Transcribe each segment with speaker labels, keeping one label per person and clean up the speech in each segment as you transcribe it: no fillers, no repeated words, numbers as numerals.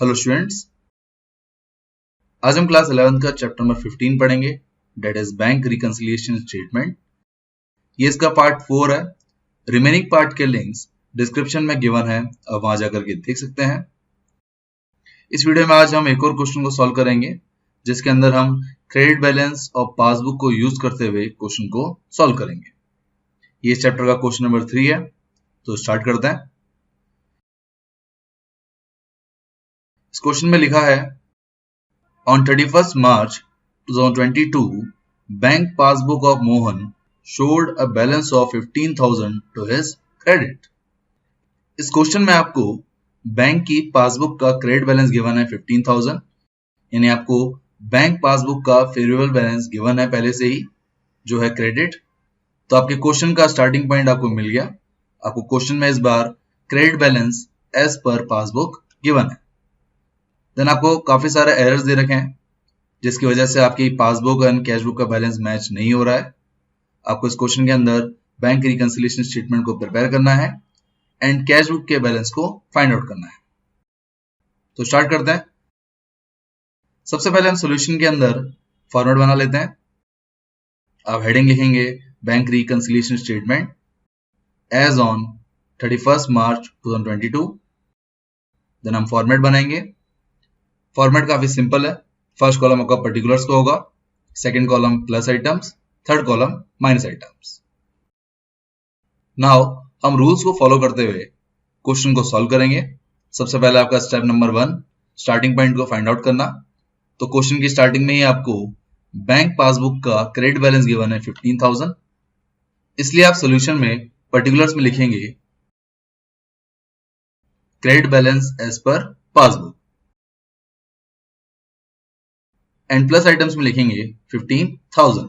Speaker 1: Hello students, आज हम class 11 का चैप्टर नंबर 15 पढ़ेंगे, that is bank reconciliation statement. ये इसका पार्ट 4 है। रिमेनिंग पार्ट के लिंक्स डिस्क्रिप्शन में गिवन है, आप वहां जाकर के देख सकते हैं। इस वीडियो में आज हम एक और क्वेश्चन को सॉल्व करेंगे, जिसके अंदर हम क्रेडिट बैलेंस और पासबुक को यूज करते हुए क्वेश्चन को सॉल्व करेंगे। ये चैप्टर का क्वेश्चन नंबर 3 है, तो स्टार्ट करते हैं। इस क्वेश्चन में लिखा है, On 31st March 2022, bank passbook of Mohan showed a balance of 15,000 to his credit. इस क्वेश्चन में आपको बैंक की पासबुक का क्रेडिट बैलेंस गिवन है 15,000, यानी आपको बैंक पासबुक का फेवरेबल बैलेंस गिवन है पहले से ही, जो है क्रेडिट। तो आपके क्वेश्चन का स्टार्टिंग पॉइंट आपको मिल गया। आपको क्वेश्चन में इस बार credit balance as per passbook given है। देन आपको काफी सारे एरर्स दे रखे हैं, जिसकी वजह से आपकी पासबुक एंड कैश बुक का बैलेंस मैच नहीं हो रहा है। आपको इस क्वेश्चन के अंदर बैंक रिकंसिलिएशन स्टेटमेंट को प्रिपेयर करना है एंड कैश बुक के बैलेंस को फाइंड आउट करना है। तो स्टार्ट करते हैं। सबसे पहले हम सॉल्यूशन के अंदर फॉर्मेट बना लेते हैं। आप हेडिंग लिखेंगे bank reconciliation statement as on 31st March 2022। Then हम फॉर्मेट बनाएंगे। फॉर्मेट काफी सिंपल है। फर्स्ट कॉलम आपका पर्टिकुलर्स का होगा, second column plus items, third column minus items. Now हम रूल्स को फॉलो करते हुए क्वेश्चन को सॉल्व करेंगे। सबसे पहले आपका स्टेप नंबर 1 स्टार्टिंग पॉइंट को फाइंड आउट करना। तो क्वेश्चन की स्टार्टिंग में ही आपको बैंक पासबुक का क्रेडिट बैलेंस गिवन है 15,000, इसलिए आप सोल्यूशन में पर्टिकुलर्स में लिखेंगे credit balance as per passbook and plus items में लिखेंगे 15,000।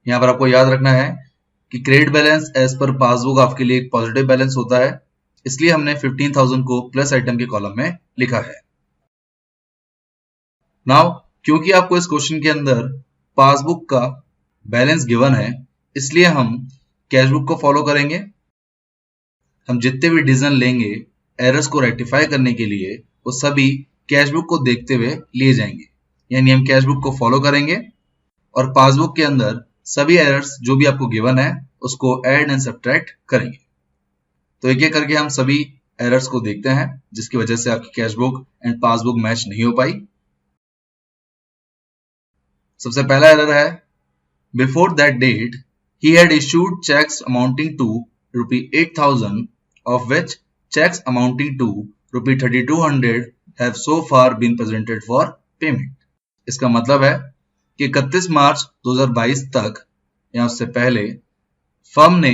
Speaker 1: यहां पर आपको याद रखना है कि credit balance as per passbook आपके लिए एक पॉजिटिव बैलेंस होता है, इसलिए हमने 15,000 को प्लस आइटम के कॉलम में लिखा है। नाउ क्योंकि आपको इस क्वेश्चन के अंदर पासबुक का बैलेंस गिवन है, इसलिए हम कैश बुक को फॉलो करेंगे। हम जितने भी डिसीजन लेंगे एरर्स को रेक्टिफाई करने के लिए, वो सभी कैश बुक को देखते हुए लिए जाएंगे, यानी हम कैश बुक को फॉलो करेंगे और पासबुक के अंदर सभी एरर्स जो भी आपको गिवन है उसको ऐड एंड सब्ट्रैक्ट करेंगे। तो एक एक करके हम सभी एरर्स को देखते हैं, जिसकी वजह से आपकी cash book and passbook match नहीं हो पाई। सबसे पहला एरर है, बिफोर दैट डेट ही had issued cheques amounting to ₹8,000 of which checks amounting to ₹3,200 have so far been presented for payment. इसका मतलब है कि 31 मार्च 2022 तक या उससे पहले फर्म ने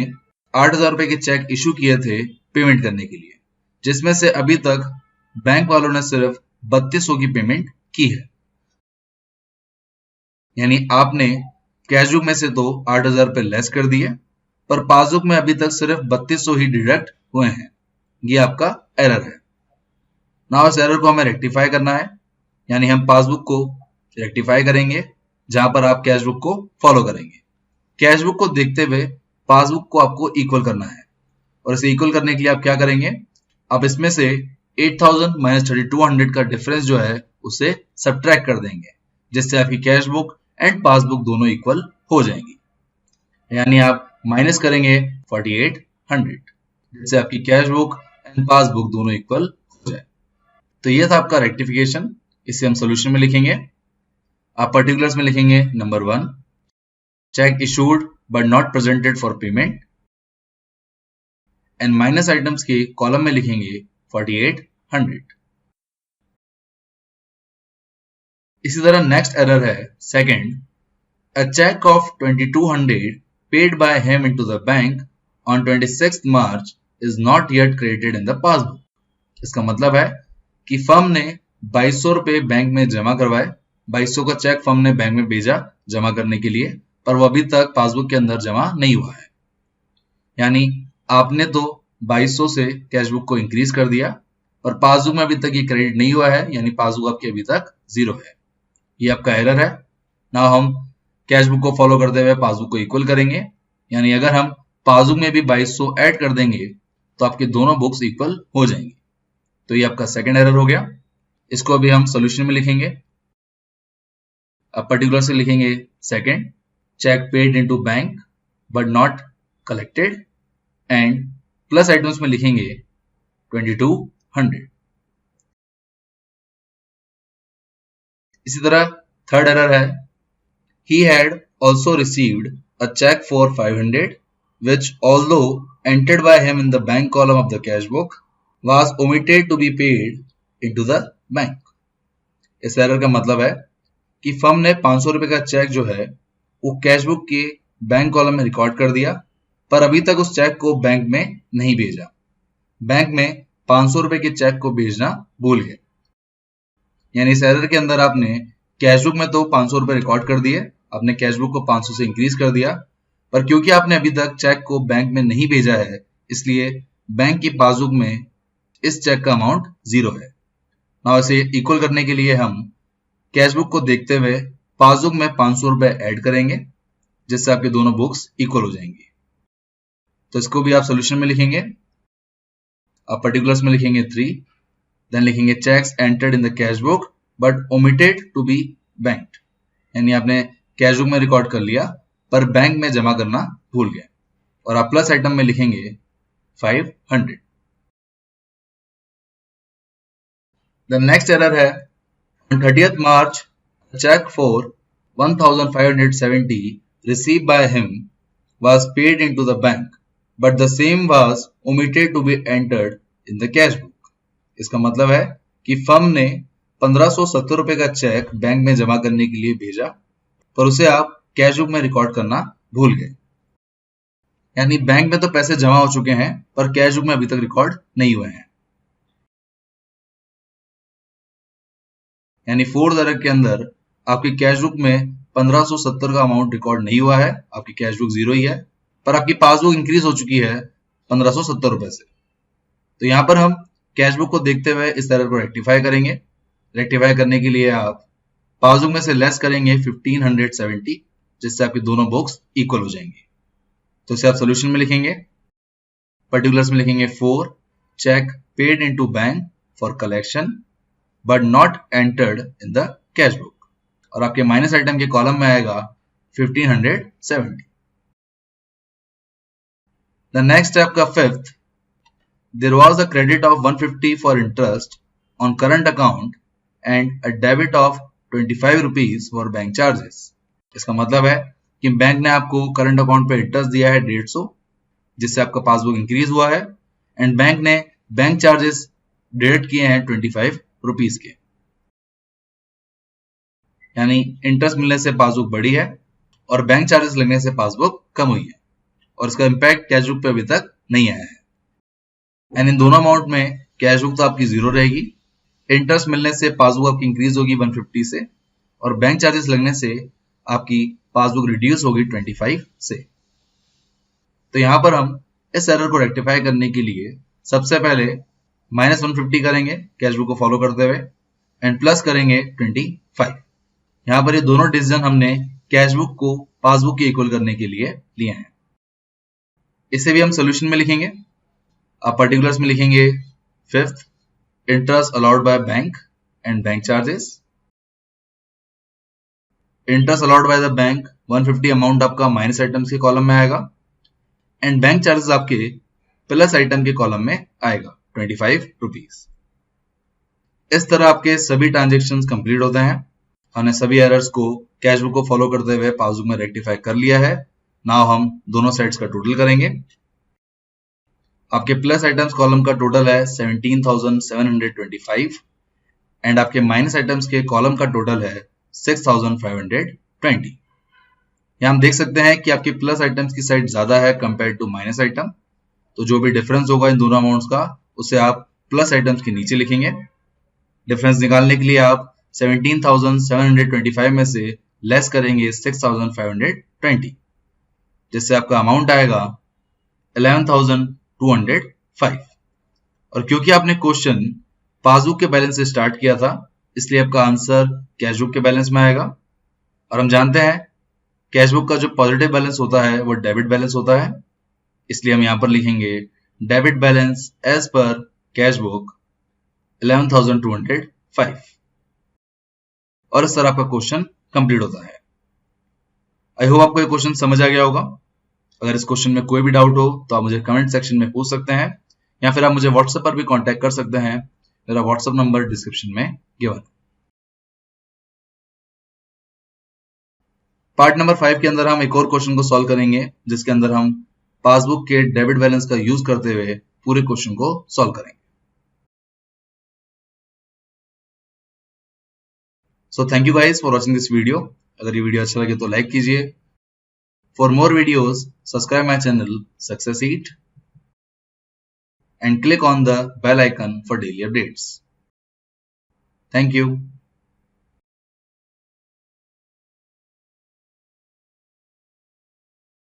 Speaker 1: 8,000 रुपए के चेक इशू किए थे पेमेंट करने के लिए, जिसमें से अभी तक बैंक वालों ने सिर्फ 3,200 की पेमेंट की है। यानी आपने कैश बुक में से तो 8,000 रुपए लेस कर दिए, पर पासबुक में अभी तक सिर्फ 3,200 ही डिडक्ट हुए हैं। ये आपका एरर है। ना इस एरर को हमें रेक्टिफाई करना है, यानी हम पासबुक को रेक्टिफाई करेंगे जहां पर आप कैश बुक को फॉलो करेंगे। कैश बुक को देखते हुए पासबुक को आपको इक्वल करना है, और इसे इक्वल करने के लिए आप क्या करेंगे, आप इसमें से 8,000 माइनस 3,200 का डिफरेंस जो है उसे सब्ट्रैक्ट कर देंगे, जिससे आपकी कैश बुक एंड पासबुक दोनों इक्वल हो जाएंगी। यानी आप माइनस करेंगे 4,800, जिससे आपकी कैश बुक एंड पासबुक दोनों इक्वल हो जाए। तो ये था आपका रेक्टिफिकेशन। इसे हम सोल्यूशन में लिखेंगे। आप पर्टिकुलर्स में लिखेंगे number 1 cheque issued but not presented for payment, and minus items के कॉलम में लिखेंगे 4,800। इसी तरह नेक्स्ट एरर है second, a cheque of 2,200 paid by him into the bank on 26th March is not yet credited in the passbook. इसका मतलब है कि फर्म ने 2,200 रुपए बैंक में जमा करवाए, 2,200 का चेक फर्म ने बैंक में भेजा जमा करने के लिए, पर वो अभी तक पासबुक के अंदर जमा नहीं हुआ है। यानी आपने तो 2,200 से कैश बुक को इंक्रीज कर दिया, पर पासबुक में अभी तक ये क्रेडिट नहीं हुआ है, यानी पासबुक आपकी अभी तक 0 है। ये आपका एरर है। ना हम कैश बुक को फॉलो करते हुए पासबुक को इक्वल करेंगे, यानी अगर हम पासबुक में भी 2,200 ऐड कर देंगे तो आपके दोनों बुक्स इक्वल हो जाएंगी। तो ये आपका सेकंड एरर हो गया। इसको अभी हम सोल्यूशन में लिखेंगे। अब पर्टिकुलर से लिखेंगे second, cheque paid into bank but not collected, and plus items में लिखेंगे 2200। इसी तरह थर्ड एरर है, he had also received a check for 500 which although entered by him in the bank column of the cash book was omitted to be paid into the bank। इस error का मतलब है कि firm ने 500 रुपए का check जो है वो कैश बुक के बैंक कॉलम में रिकॉर्ड कर दिया, पर अभी तक उस चेक को बैंक में नहीं भेजा। बैंक में 500 रुपए के चेक को भेजना भूल गए। यानी इस एरर के अंदर आपने कैश बुक में तो 500 रुपए रिकॉर्ड कर दिए, आपने कैश बुक को 500 से इंक्रीज कर दिया, पर क्योंकि आपने अभी तक चेक को बैंक में नहीं भेजा है, इसलिए बैंक की पासबुक में इस चेक का अमाउंट 0 है। नाउ इसे इक्वल करने के लिए हम कैश बुक को देखते हुए पासबुक में 500 रुपए ऐड करेंगे, जिससे आपके दोनों बुक्स इक्वल हो जाएंगी। तो इसको भी आप सोल्यूशन में लिखेंगे। आप पर्टिकुलर्स में लिखेंगे 3, देन लिखेंगे cheques entered in the cash book but omitted to be banked, यानी आपने कैश बुक में रिकॉर्ड कर लिया पर बैंक में जमा करना भूल गए, और आप प्लस आइटम में लिखेंगे 500। द नेक्स्ट एरर है, on 30th March a check for 1570 received by him was paid into the bank but the same was omitted to be entered in the cash book। इसका मतलब है कि firm ने 1570 रुपए का चेक बैंक में जमा करने के लिए भेजा, पर उसे आप कैश बुक में रिकॉर्ड करना भूल गए। यानी बैंक में तो पैसे जमा हो चुके हैं पर कैश बुक में अभी तक रिकॉर्ड नहीं हुए हैं। यानी फोर्थ एरर के अंदर आपकी कैश बुक में 1570 का अमाउंट रिकॉर्ड नहीं हुआ है, आपकी कैश बुक 0 ही है, पर आपकी पासबुक इंक्रीज हो चुकी है 1570 रुपए से। तो यहां पर हम कैश बुक को देखते हुए इस एरर को रेक्टिफाई करेंगे। रेक्टिफाई करने के लिए आप पासबुक में से लेस करेंगे 1570, जिससे आपकी दोनों बुक्स इक्वल हो जाएंगी। तो इसे आप सोल्यूशन में लिखेंगे। पर्टिकुलर्स में लिखेंगे 4, cheque paid into bank for collection but not entered in the cash book, और आपके माइनस आइटम के कॉलम में आएगा 1570। द नेक्स्ट है आपका fifth, there was a credit of 150 for interest on current account and a debit of 25 rupees for bank charges. इसका मतलब है कि बैंक ने आपको करंट अकाउंट पे इंटरेस्ट दिया है 150, जिससे आपका पासबुक इंक्रीज हुआ है, एंड बैंक ने बैंक चार्जेस डिडक्ट किए हैं 25 रुपीज के। यानी इंटरेस्ट मिलने से पासबुक बढ़ी है और बैंक चार्जेस लगने से पासबुक कम हुई है, और इसका इंपैक्ट कैश बुक पे अभी तक नहीं आया है। एंड इन दोनों अमाउंट में कैश बुक तो आपकी 0 रहेगी, इंटरेस्ट मिलने से पासबुक आपकी इंक्रीज होगी 150 से, और बैंक चार्जेस लगने से आपकी पासबुक रिड्यूस होगी 25 से। तो यहां पर हम इस एरर को रेक्टिफाई करने के लिए सबसे पहले -150 करेंगे कैश बुक को फॉलो करते हुए, एंड प्लस करेंगे 25। यहां पर ये दोनों डिसीजन हमने कैश बुक को पासबुक के इक्वल करने के लिए लिए हैं। इसे भी हम सोल्यूशन में लिखेंगे। आप पर्टिकुलर्स में लिखेंगे 5th, interest allowed by bank and bank charges. Interest allowed by the bank 150 amount आपका माइनस आइटम्स के कॉलम में आएगा, एंड बैंक चार्जेस आपके प्लस आइटम के कॉलम में आएगा 25 रुपीज। इस तरह आपके सभी ट्रांजेक्शन्स कंप्लीट होते हैं। हमने सभी एरर्स को कैश बुक को फॉलो करते हुए पासबुक में रेक्टिफाई कर लिया है। नाउ हम दोनों साइड्स का टोटल करेंगे। आपके प्लस आइटम्स कॉलम का टोटल है 17,725, एंड आपके माइनस आइटम्स के कॉलम का टोटल है 6,520। यहाँ हम देख सकते हैं कि आपकी प्लस आइटम्स की साइड ज्यादा है कंपेयर टू माइनस आइटम, तो जो भी डिफरेंस होगा इन दोनों अमाउंट्स का उसे आप प्लस आइटम्स के नीचे लिखेंगे। डिफरेंस निकालने के लिए आप 17,725 में से लेस करेंगे 6,520, जिससे आपका अमाउंट आएगा 11,205। और क्योंकि आपने क्वेश्चन पासबुक के बैलेंस से स्टार्ट किया था, इसलिए आपका आंसर कैश बुक के बैलेंस में आएगा। और हम जानते हैं कैश बुक का जो पॉजिटिव बैलेंस होता है वो डेबिट बैलेंस होता है, इसलिए हम यहाँ पर लिखेंगे debit balance as per cash book 11,205। 5 और इस तरह आपका क्वेश्चन कंप्लीट होता है। आई होप आपको ये क्वेश्चन समझ आ गया होगा। अगर इस क्वेश्चन में कोई भी डाउट हो तो आप मुझे कमेंट सेक्शन में पूछ सकते हैं या फिर आप मुझे व्हाट्सएप पर भी कांटेक्ट कर सकते हैं। मेरा व्हाट्सएप नंबर डिस्क्रिप्शन में गिवन है। पार्ट नंबर 5 के अंदर हम एक और क्वेश्चन को सॉल्व करेंगे जिसके अंदर हम पासबुक के डेबिट बैलेंस का यूज करते हुए पूरे क्वेश्चन को सॉल्व करेंगे। So thank you guys for watching this video. अगर ये वीडियो अच्छा लगे तो लाइक कीजिए। For more videos subscribe my channel success eat and click on the bell icon for daily updates. Thank you.